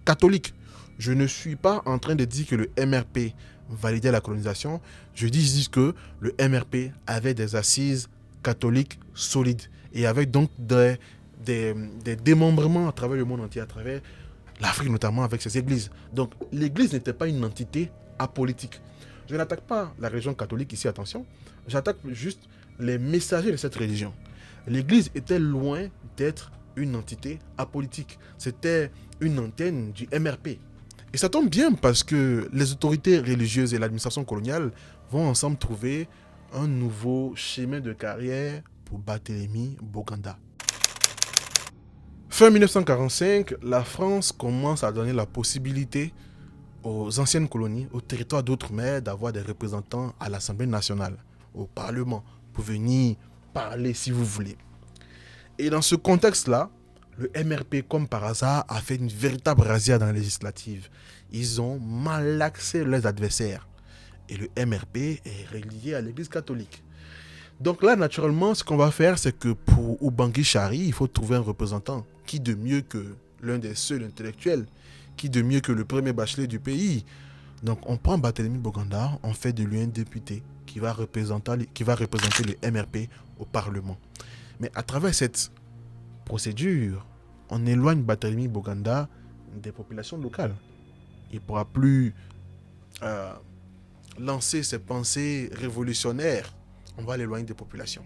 catholiques. Je ne suis pas en train de dire que le MRP validait la colonisation, je dis juste que le MRP avait des assises catholiques solides et avec donc des démembrements à travers le monde entier, à travers l'Afrique notamment avec ses églises. Donc l'église n'était pas une entité apolitique. Je n'attaque pas la religion catholique ici, attention, j'attaque juste les messagers de cette religion. L'église était loin d'être une entité apolitique. C'était une antenne du MRP. Et ça tombe bien parce que les autorités religieuses et l'administration coloniale vont ensemble trouver un nouveau chemin de carrière pour Barthélémy Bokanda. Fin 1945, la France commence à donner la possibilité aux anciennes colonies, aux territoires d'outre-mer, d'avoir des représentants à l'Assemblée nationale, au Parlement, pour venir parler si vous voulez. Et dans ce contexte-là, le MRP, comme par hasard, a fait une véritable razzia dans les législatives. Ils ont malaxé leurs adversaires. Et le MRP est relié à l'Église catholique. Donc là, naturellement, ce qu'on va faire, c'est que pour Ubangui Chari, il faut trouver un représentant. Qui de mieux que l'un des seuls intellectuels? Qui de mieux que le premier bachelier du pays? Donc on prend Barthélémy Bokanda, on fait de lui un député qui va représenter le MRP au Parlement. Mais à travers cette procédure, on éloigne Barthélémy Bokanda des populations locales. Il ne pourra plus lancer ses pensées révolutionnaires. On va l'éloigner des populations.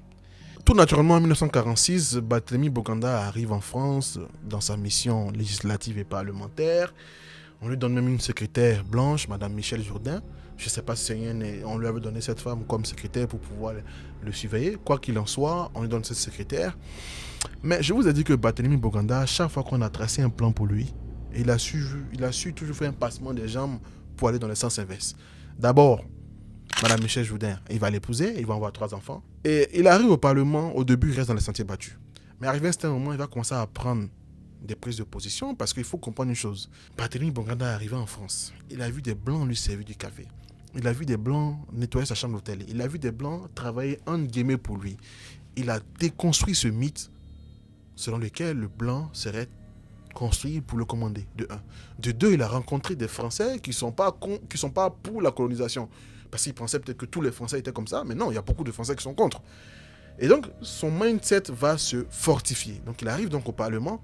Tout naturellement, en 1946, Barthélémy Bokanda arrive en France dans sa mission législative et parlementaire. On lui donne même une secrétaire blanche, Madame Michel Jourdain. Je ne sais pas si on lui avait donné cette femme comme secrétaire pour pouvoir le surveiller. Quoi qu'il en soit, on lui donne cette secrétaire. Mais je vous ai dit que Barthélémy Bokanda, chaque fois qu'on a tracé un plan pour lui, il a su toujours faire un passement des jambes pour aller dans le sens inverse. D'abord, Madame Michel Jourdain, il va l'épouser, il va avoir 3 enfants. Et il arrive au Parlement, au début, il reste dans les sentiers battus. Mais arrivé à un certain moment, il va commencer à prendre des prises de position parce qu'il faut comprendre une chose. Barthélémy Bokanda est arrivé en France. Il a vu des Blancs lui servir du café. Il a vu des Blancs nettoyer sa chambre d'hôtel. Il a vu des Blancs travailler entre guillemets pour lui. Il a déconstruit ce mythe selon lequel le Blanc serait construit pour le commander, de 1. De 2, il a rencontré des Français qui sont pas pour la colonisation. Parce qu'il pensait peut-être que tous les Français étaient comme ça, mais non, il y a beaucoup de Français qui sont contre. Et donc, son mindset va se fortifier. Donc, il arrive donc au Parlement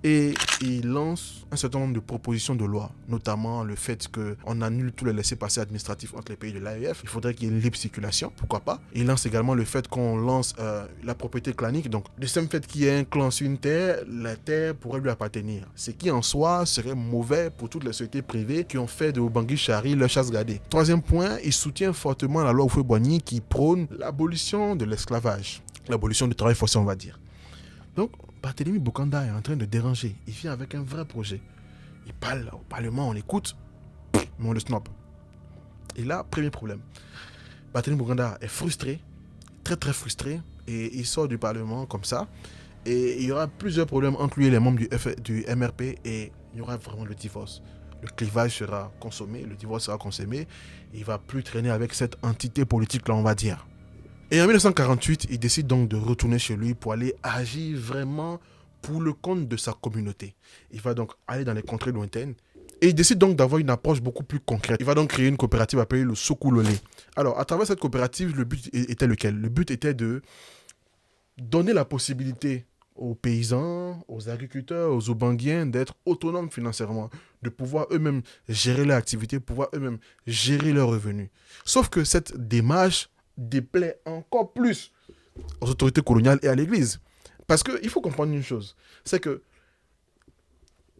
Et il lance un certain nombre de propositions de loi, notamment le fait qu'on annule tous les laissez-passer administratifs entre les pays de l'AEF. Il faudrait qu'il y ait une libre circulation, pourquoi pas. Il lance également le fait qu'on lance la propriété clanique. Donc, le simple fait qu'il y ait un clan sur une terre, la terre pourrait lui appartenir. Ce qui en soi serait mauvais pour toutes les sociétés privées qui ont fait de Obangui Chari leur chasse gardée. Troisième point, il soutient fortement la loi Houphouët-Boigny qui prône l'abolition de l'esclavage. L'abolition du travail forcé, on va dire. Donc, Barthélemy Bokanda est en train de déranger. Il vient avec un vrai projet. Il parle au Parlement, on l'écoute, mais on le snob. Et là, premier problème. Barthélemy Bokanda est frustré, très très frustré, et il sort du Parlement comme ça. Et il y aura plusieurs problèmes entre lui et les membres du MRP, et il y aura vraiment le divorce. Le clivage sera consommé, le divorce sera consommé, et il ne va plus traîner avec cette entité politique-là, on va dire. Et en 1948, il décide donc de retourner chez lui pour aller agir vraiment pour le compte de sa communauté. Il va donc aller dans les contrées lointaines et il décide donc d'avoir une approche beaucoup plus concrète. Il va donc créer une coopérative appelée le Sokoulolé. Alors, à travers cette coopérative, le but était lequel? Le but était de donner la possibilité aux paysans, aux agriculteurs, aux Oubanguiens d'être autonomes financièrement, de pouvoir eux-mêmes gérer leur activité, pouvoir eux-mêmes gérer leurs revenus. Sauf que cette démarche déplaît encore plus aux autorités coloniales et à l'Église. Parce qu'il faut comprendre une chose, c'est que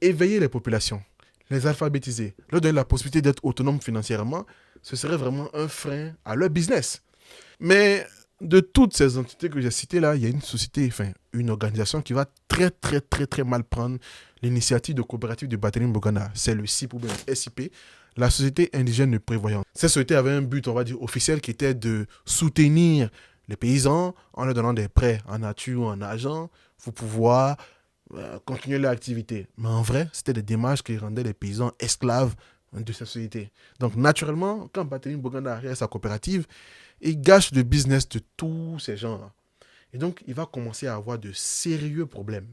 éveiller les populations, les alphabétiser, leur donner la possibilité d'être autonomes financièrement, ce serait vraiment un frein à leur business. Mais de toutes ces entités que j'ai citées là, il y a une société, enfin une organisation qui va très très très très mal prendre l'initiative de coopérative de Barthélemy Bokanda. C'est le SIP ou bien le SIP, la Société Indigène de Prévoyance. Cette société avait un but, on va dire, officiel qui était de soutenir les paysans en leur donnant des prêts en nature ou en argent pour pouvoir continuer leur activité. Mais en vrai, c'était des démarches qui rendaient les paysans esclaves de cette société. Donc naturellement, quand Barthélemy Bokanda arrive à sa coopérative, il gâche le business de tous ces gens-là. Et donc, il va commencer à avoir de sérieux problèmes.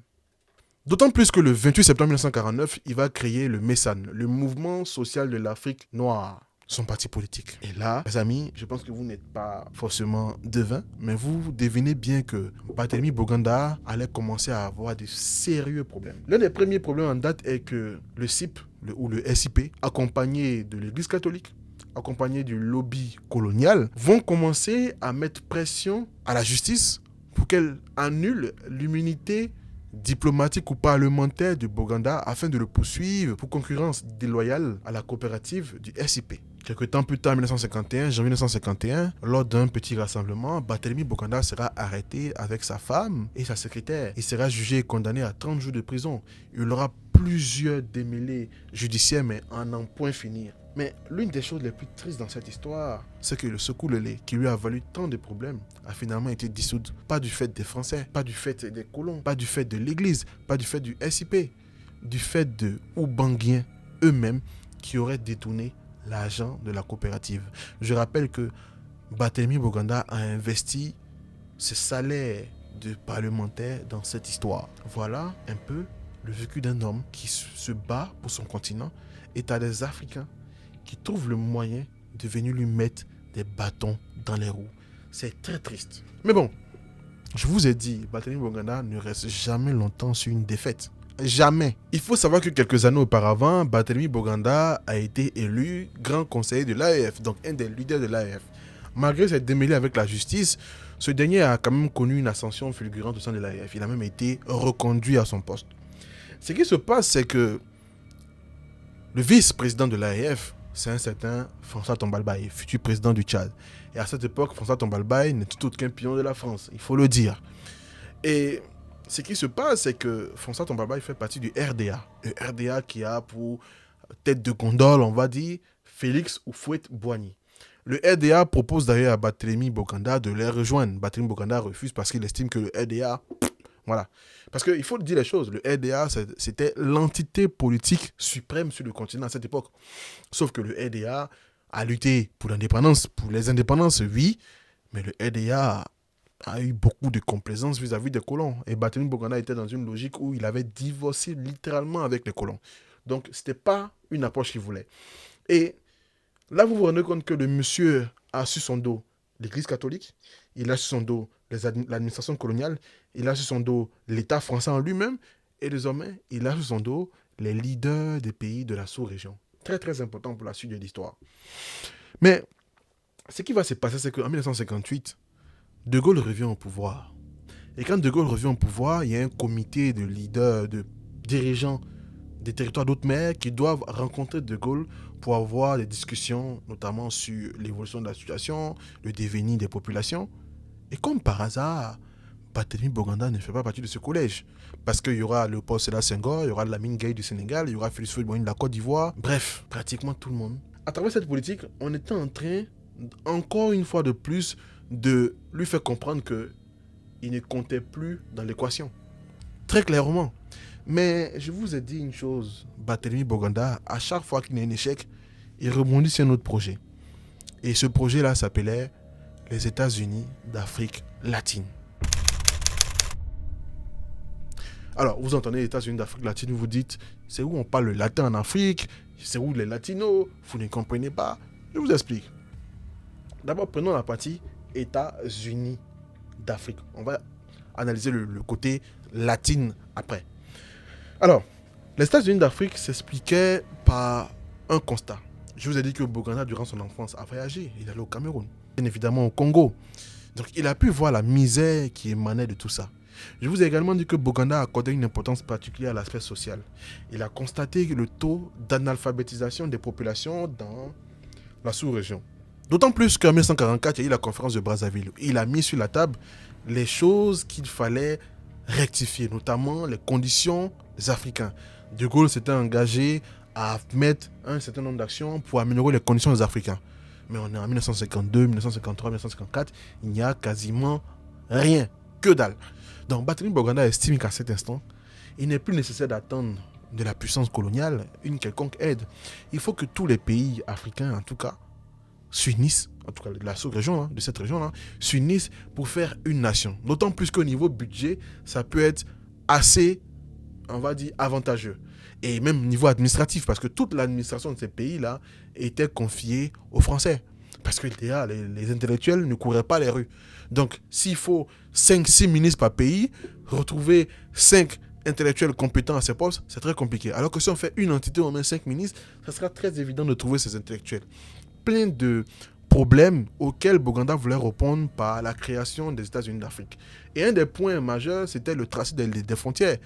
D'autant plus que le 28 septembre 1949, il va créer le MESAN, le Mouvement social de l'Afrique noire, son parti politique. Et là, mes amis, je pense que vous n'êtes pas forcément devins, mais vous devinez bien que Barthélemy Bokanda allait commencer à avoir de sérieux problèmes. L'un des premiers problèmes en date est que le SIP, ou le SIP, accompagné de l'Église catholique, accompagné du lobby colonial, vont commencer à mettre pression à la justice pour qu'elle annule l'immunité diplomatique ou parlementaire de Bokanda afin de le poursuivre pour concurrence déloyale à la coopérative du SIP. Quelque temps plus tard, en 1951, janvier 1951, lors d'un petit rassemblement, Barthélemy Bokanda sera arrêté avec sa femme et sa secrétaire. Il sera jugé et condamné à 30 jours de prison. Il aura plusieurs démêlés judiciaires, mais en n'en point finir. Mais l'une des choses les plus tristes dans cette histoire, c'est que le Sokoulolé, qui lui a valu tant de problèmes, a finalement été dissout. Pas du fait des Français, pas du fait des colons, pas du fait de l'Église, pas du fait du SIP, du fait de Oubanguiens eux-mêmes qui auraient détourné l'argent de la coopérative. Je rappelle que Barthélemy Bokanda a investi ses salaires de parlementaire dans cette histoire. Voilà un peu le vécu d'un homme qui se bat pour son continent et à des Africains qui trouvent le moyen de venir lui mettre des bâtons dans les roues. C'est très triste. Mais bon, je vous ai dit, Barthélemy Bokanda ne reste jamais longtemps sur une défaite. Jamais. Il faut savoir que quelques années auparavant, Barthélemy Bokanda a été élu grand conseiller de l'AEF, donc un des leaders de l'AEF. Malgré cette démêlée avec la justice, ce dernier a quand même connu une ascension fulgurante au sein de l'AEF. Il a même été reconduit à son poste. Ce qui se passe, c'est que le vice-président de l'AEF, c'est un certain François Tombalbaye, futur président du Tchad. Et à cette époque, François Tombalbaye n'est tout autre qu'un pion de la France, il faut le dire. Et ce qui se passe, c'est que François Tombalbaye fait partie du RDA. Le RDA qui a pour tête de gondole, on va dire, Félix Houphouët-Boigny. Le RDA propose d'ailleurs à Barthélemy Bokanda de les rejoindre. Barthélemy Bokanda refuse parce qu'il estime que le RDA... Voilà. Parce qu'il faut dire les choses, le RDA, c'était l'entité politique suprême sur le continent à cette époque. Sauf que le RDA a lutté pour l'indépendance, pour les indépendances, oui, mais le RDA a eu beaucoup de complaisance vis-à-vis des colons. Et Barthélemy Bokanda était dans une logique où il avait divorcé littéralement avec les colons. Donc, ce n'était pas une approche qu'il voulait. Et là, vous vous rendez compte que le monsieur a sur son dos l'Église catholique, il a sur son dos l'administration coloniale, il a sur son dos l'État français en lui-même, Et désormais, il a sous son dos les leaders des pays de la sous-région. Très très important pour la suite de l'histoire. Mais ce qui va se passer, c'est qu'en 1958, De Gaulle revient au pouvoir. Et quand De Gaulle revient au pouvoir, il y a un comité de leaders, de dirigeants des territoires d'outre-mer qui doivent rencontrer De Gaulle pour avoir des discussions, notamment sur l'évolution de la situation, le devenir des populations. Et comme par hasard, Barthélemy Boganda ne fait pas partie de ce collège. Parce qu'il y aura Léopold Sédar Senghor, il y aura Lamine Gueye du Sénégal, il y aura Félix Houphouët-Boigny de la Côte d'Ivoire. Bref, pratiquement tout le monde. À travers cette politique, on était en train, encore une fois de plus, de lui faire comprendre qu'il ne comptait plus dans l'équation. Très clairement. Mais je vous ai dit une chose, Barthélemy Boganda, à chaque fois qu'il y a un échec, il rebondit sur un autre projet. Et ce projet-là s'appelait les États-Unis d'Afrique latine. Alors, vous entendez les États-Unis d'Afrique latine, vous vous dites, c'est où on parle le latin en Afrique, c'est où les latinos, vous ne comprenez pas. Je vous explique. D'abord, prenons la partie États-Unis d'Afrique. On va analyser le côté latine après. Alors, les États-Unis d'Afrique s'expliquaient par un constat. Je vous ai dit que Boganda, durant son enfance, a voyagé. Il allait au Cameroun, bien évidemment au Congo. Donc, il a pu voir la misère qui émanait de tout ça. Je vous ai également dit que Boganda accordait une importance particulière à l'aspect social. Il a constaté le taux d'analphabétisation des populations dans la sous-région. D'autant plus qu'en 1944, il y a eu la conférence de Brazzaville. Il a mis sur la table les choses qu'il fallait rectifier, notamment les conditions des Africains. De Gaulle s'était engagé à mettre un certain nombre d'actions pour améliorer les conditions des Africains. Mais on est en 1952, 1953, 1954, il n'y a quasiment rien, que dalle. Donc Barthélemy Boganda estime qu'à cet instant, il n'est plus nécessaire d'attendre de la puissance coloniale une quelconque aide. Il faut que tous les pays africains, en tout cas, s'unissent, en tout cas de la sous-région, de cette région-là, s'unissent pour faire une nation. D'autant plus qu'au niveau budget, ça peut être assez, on va dire, avantageux. Et même au niveau administratif, parce que toute l'administration de ces pays-là était confiée aux Français. Parce que les intellectuels ne couraient pas les rues. Donc, s'il faut 5-6 ministres par pays, retrouver 5 intellectuels compétents à ces postes, c'est très compliqué. Alors que si on fait une entité, on met 5 ministres, ça sera très évident de trouver ces intellectuels. Plein de problèmes auxquels Boganda voulait répondre par la création des États-Unis d'Afrique. Et un des points majeurs, c'était le tracé des frontières.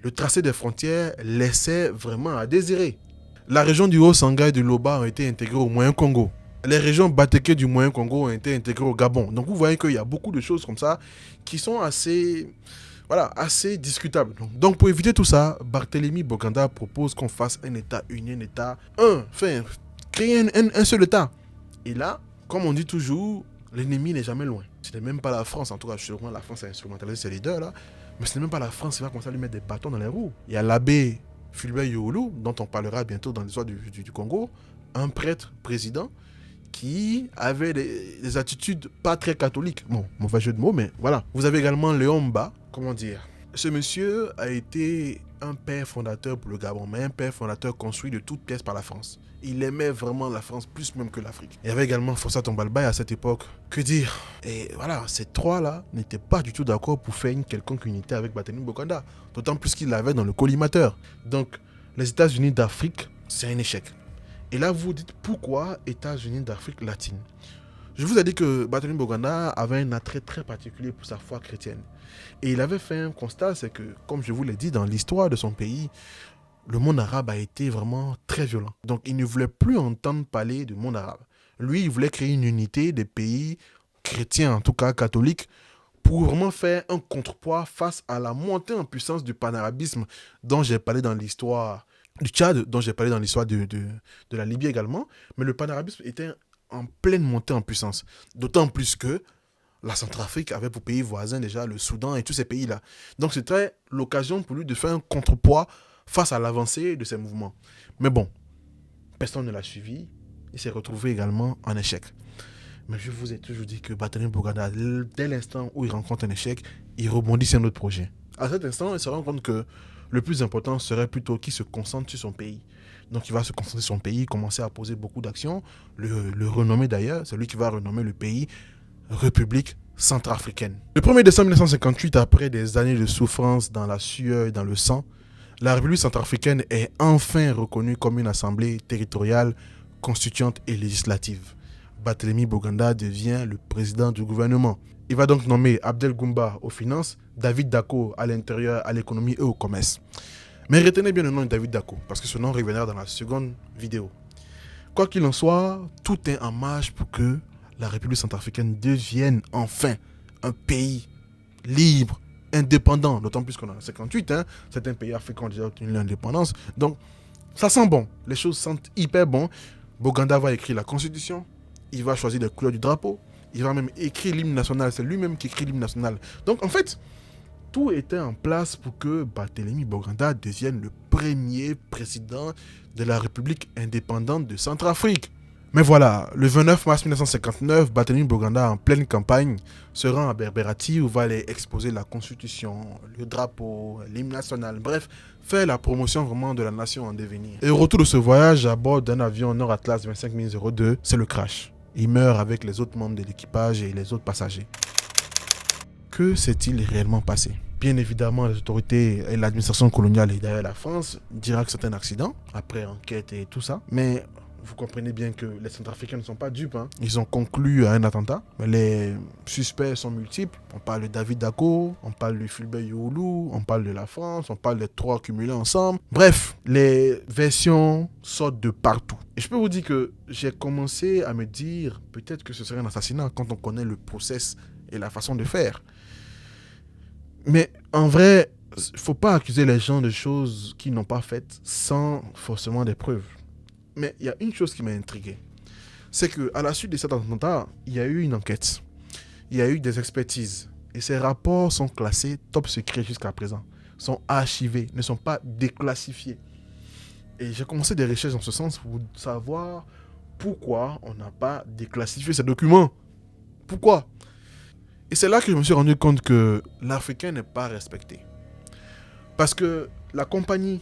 Le tracé des frontières laissait vraiment à désirer. La région du Haut-Sangha et du Loba ont été intégrées au Moyen-Congo. Les régions Batéké du Moyen-Congo ont été intégrées au Gabon. Donc vous voyez qu'il y a beaucoup de choses comme ça qui sont assez discutables. Donc pour éviter tout ça, Barthélemy Boganda propose qu'on fasse un État uni, un État créer un seul État. Et là, comme on dit toujours, l'ennemi n'est jamais loin. Ce n'est même pas la France, en tout cas, sûrement la France a instrumentalisé ses leaders là, mais ce n'est même pas la France qui va commencer à lui mettre des bâtons dans les roues. Il y a l'abbé Fulbert Youlou, dont on parlera bientôt dans l'histoire du Congo, un prêtre président qui avait des attitudes pas très catholiques. Bon, mauvais jeu de mots, mais voilà. Vous avez également Léon Mba, comment dire. Ce monsieur a été un père fondateur pour le Gabon, mais un père fondateur construit de toutes pièces par la France. Il aimait vraiment la France plus même que l'Afrique. Il y avait également Fossa Tombalbaye à cette époque. Que dire? Et voilà, ces trois-là n'étaient pas du tout d'accord pour faire une quelconque unité avec Barthélemy Boganda. D'autant plus qu'il l'avait dans le collimateur. Donc, les États-Unis d'Afrique, c'est un échec. Et là, vous vous dites pourquoi États-Unis d'Afrique latine? Je vous ai dit que Barthélemy Boganda avait un attrait très particulier pour sa foi chrétienne. Et il avait fait un constat, c'est que, comme je vous l'ai dit, dans l'histoire de son pays, le monde arabe a été vraiment très violent. Donc, il ne voulait plus entendre parler du monde arabe. Lui, il voulait créer une unité des pays chrétiens, en tout cas catholiques, pour vraiment faire un contrepoids face à la montée en puissance du panarabisme dont j'ai parlé dans l'histoire du Tchad, dont j'ai parlé dans l'histoire de la Libye également. Mais le panarabisme était en pleine montée en puissance. D'autant plus que la Centrafrique avait pour pays voisins déjà le Soudan et tous ces pays-là. Donc c'était l'occasion pour lui de faire un contrepoids face à l'avancée de ces mouvements. Mais bon, personne ne l'a suivi. Il s'est retrouvé également en échec. Mais je vous ai toujours dit que Barthélemy Boganda, dès l'instant où il rencontre un échec, il rebondit sur un autre projet. À cet instant, il se rend compte que le plus important serait plutôt qu'il se concentre sur son pays. Donc il va se concentrer sur son pays, commencer à poser beaucoup d'actions, le renommer d'ailleurs, c'est lui qui va renommer le pays République centrafricaine. Le 1er décembre 1958, après des années de souffrance dans la sueur et dans le sang, la République centrafricaine est enfin reconnue comme une assemblée territoriale constituante et législative. Barthélemy Boganda devient le président du gouvernement. Il va donc nommer Abdel Goumba aux finances, David Dacko à l'intérieur, à l'économie et au commerce. Mais retenez bien le nom de David Dacko, parce que ce nom reviendra dans la seconde vidéo. Quoi qu'il en soit, tout est en marche pour que la République centrafricaine devienne enfin un pays libre, indépendant, d'autant plus qu'on est en 58, certains pays africains ont déjà obtenu l'indépendance. Donc, ça sent bon, les choses sentent hyper bon. Boganda va écrire la constitution, il va choisir les couleurs du drapeau, il va même écrire l'hymne national, c'est lui-même qui écrit l'hymne national. Donc, en fait, tout était en place pour que Barthélemy Boganda devienne le premier président de la République indépendante de Centrafrique. Mais voilà, le 29 mars 1959, Barthélemy Boganda, en pleine campagne, se rend à Berberati où va aller exposer la constitution, le drapeau, l'hymne national, bref, faire la promotion vraiment de la nation en devenir. Et au retour de ce voyage, à bord d'un avion Nord Atlas 25002, c'est le crash. Il meurt avec les autres membres de l'équipage et les autres passagers. Que s'est-il réellement passé? Bien évidemment, les autorités et l'administration coloniale et derrière la France dira que c'est un accident, après enquête et tout ça. Mais vous comprenez bien que les Centrafricains ne sont pas dupes. Ils ont conclu à un attentat. Les suspects sont multiples. On parle de David Dacko, on parle de Fulbert Youlou, on parle de la France, on parle des trois cumulés ensemble. Bref, les versions sortent de partout. Et je peux vous dire que j'ai commencé à me dire peut-être que ce serait un assassinat quand on connaît le process et la façon de faire. Mais en vrai, il ne faut pas accuser les gens de choses qu'ils n'ont pas faites sans forcément des preuves. Mais il y a une chose qui m'a intrigué. C'est qu'à la suite de cet attentat, il y a eu une enquête. Il y a eu des expertises. Et ces rapports sont classés top secret jusqu'à présent. Sont archivés, ne sont pas déclassifiés. Et j'ai commencé des recherches dans ce sens pour savoir pourquoi on n'a pas déclassifié ces documents. Pourquoi? Et c'est là que je me suis rendu compte que l'Africain n'est pas respecté. Parce que la compagnie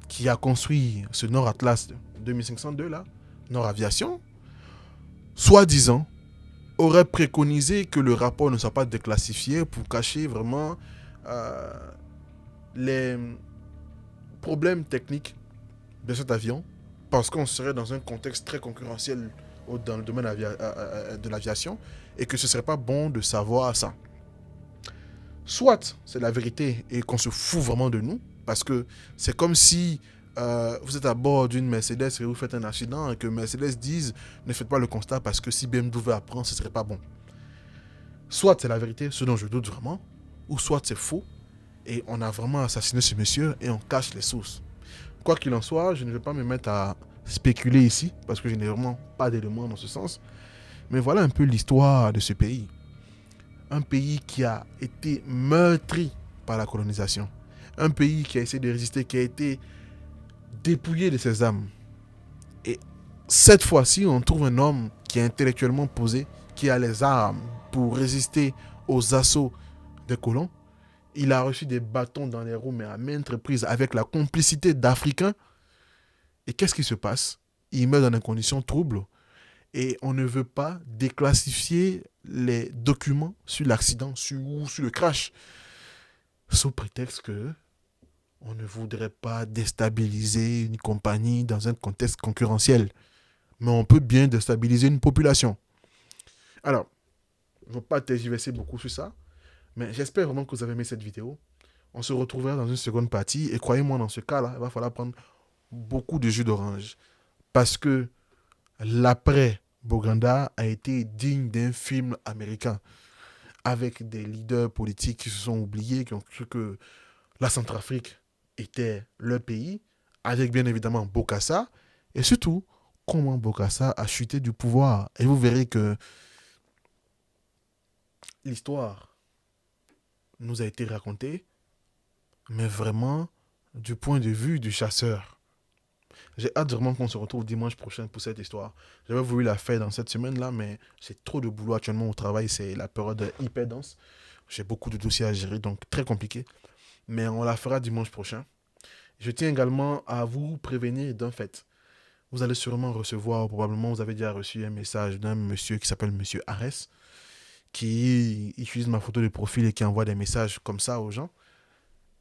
qui a construit ce Nord Atlas 2502 là, Nord Aviation, soi-disant, aurait préconisé que le rapport ne soit pas déclassifié pour cacher vraiment les problèmes techniques de cet avion, parce qu'on serait dans un contexte très concurrentiel dans le domaine de l'aviation, et que ce ne serait pas bon de savoir ça. Soit c'est la vérité et qu'on se fout vraiment de nous, parce que c'est comme si vous êtes à bord d'une Mercedes et vous faites un accident et que Mercedes dise ne faites pas le constat parce que si BMW apprend, ce serait pas bon. Soit c'est la vérité, ce dont je doute vraiment, ou soit c'est faux et on a vraiment assassiné ce monsieur et on cache les sources. Quoi qu'il en soit, je ne vais pas me mettre à spéculer ici parce que je n'ai vraiment pas d'éléments dans ce sens. Mais voilà un peu l'histoire de ce pays. Un pays qui a été meurtri par la colonisation. Un pays qui a essayé de résister, qui a été dépouillé de ses âmes. Et cette fois-ci, on trouve un homme qui est intellectuellement posé, qui a les armes pour résister aux assauts des colons. Il a reçu des bâtons dans les roues, mais à maintes reprises, avec la complicité d'Africains. Et qu'est-ce qui se passe? Il meurt dans des conditions troubles. Et on ne veut pas déclassifier les documents sur l'accident ou sur le crash. Sous prétexte que on ne voudrait pas déstabiliser une compagnie dans un contexte concurrentiel. Mais on peut bien déstabiliser une population. Alors, je ne veux pas tergiverser beaucoup sur ça, mais j'espère vraiment que vous avez aimé cette vidéo. On se retrouvera dans une seconde partie. Et croyez-moi, dans ce cas-là, il va falloir prendre beaucoup de jus d'orange. Parce que l'après Boganda a été digne d'un film américain. Avec des leaders politiques qui se sont oubliés, qui ont cru que la Centrafrique était leur pays. Avec bien évidemment Bokassa. Et surtout, comment Bokassa a chuté du pouvoir. Et vous verrez que l'histoire nous a été racontée, mais vraiment du point de vue du chasseur. J'ai hâte vraiment qu'on se retrouve dimanche prochain pour cette histoire. J'avais voulu la faire dans cette semaine-là, mais c'est trop de boulot actuellement au travail. C'est la période hyper dense. J'ai beaucoup de dossiers à gérer, donc très compliqué. Mais on la fera dimanche prochain. Je tiens également à vous prévenir d'un fait. Vous allez sûrement recevoir, probablement vous avez déjà reçu un message d'un monsieur qui s'appelle Monsieur Arès, qui utilisent ma photo de profil et qui envoient des messages comme ça aux gens.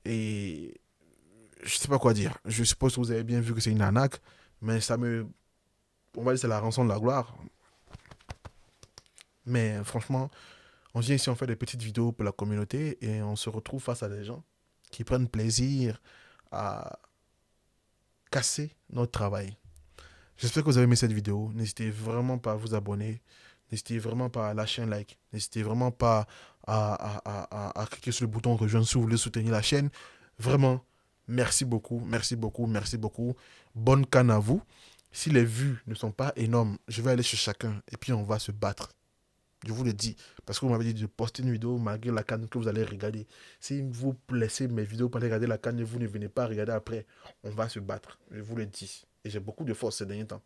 Et je sais pas quoi dire. Je suppose que vous avez bien vu que c'est une arnaque, mais ça me... On va dire que c'est la rançon de la gloire. Mais franchement, on vient ici, on fait des petites vidéos pour la communauté et on se retrouve face à des gens qui prennent plaisir à casser notre travail. J'espère que vous avez aimé cette vidéo. N'hésitez vraiment pas à vous abonner. N'hésitez vraiment pas à lâcher un like. N'hésitez vraiment pas à cliquer sur le bouton rejoindre si vous voulez soutenir la chaîne. Vraiment, merci beaucoup, merci beaucoup, merci beaucoup. Bonne canne à vous. Si les vues ne sont pas énormes, je vais aller chez chacun et puis on va se battre. Je vous le dis. Parce que vous m'avez dit de poster une vidéo malgré la canne que vous allez regarder. Si vous laissez mes vidéos pour aller regarder la canne et vous ne venez pas regarder après, on va se battre. Je vous le dis. Et j'ai beaucoup de force ces derniers temps.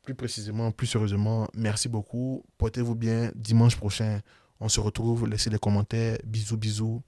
Plus précisément, plus sérieusement, merci beaucoup. Portez-vous bien. Dimanche prochain, on se retrouve. Laissez des commentaires. Bisous, bisous.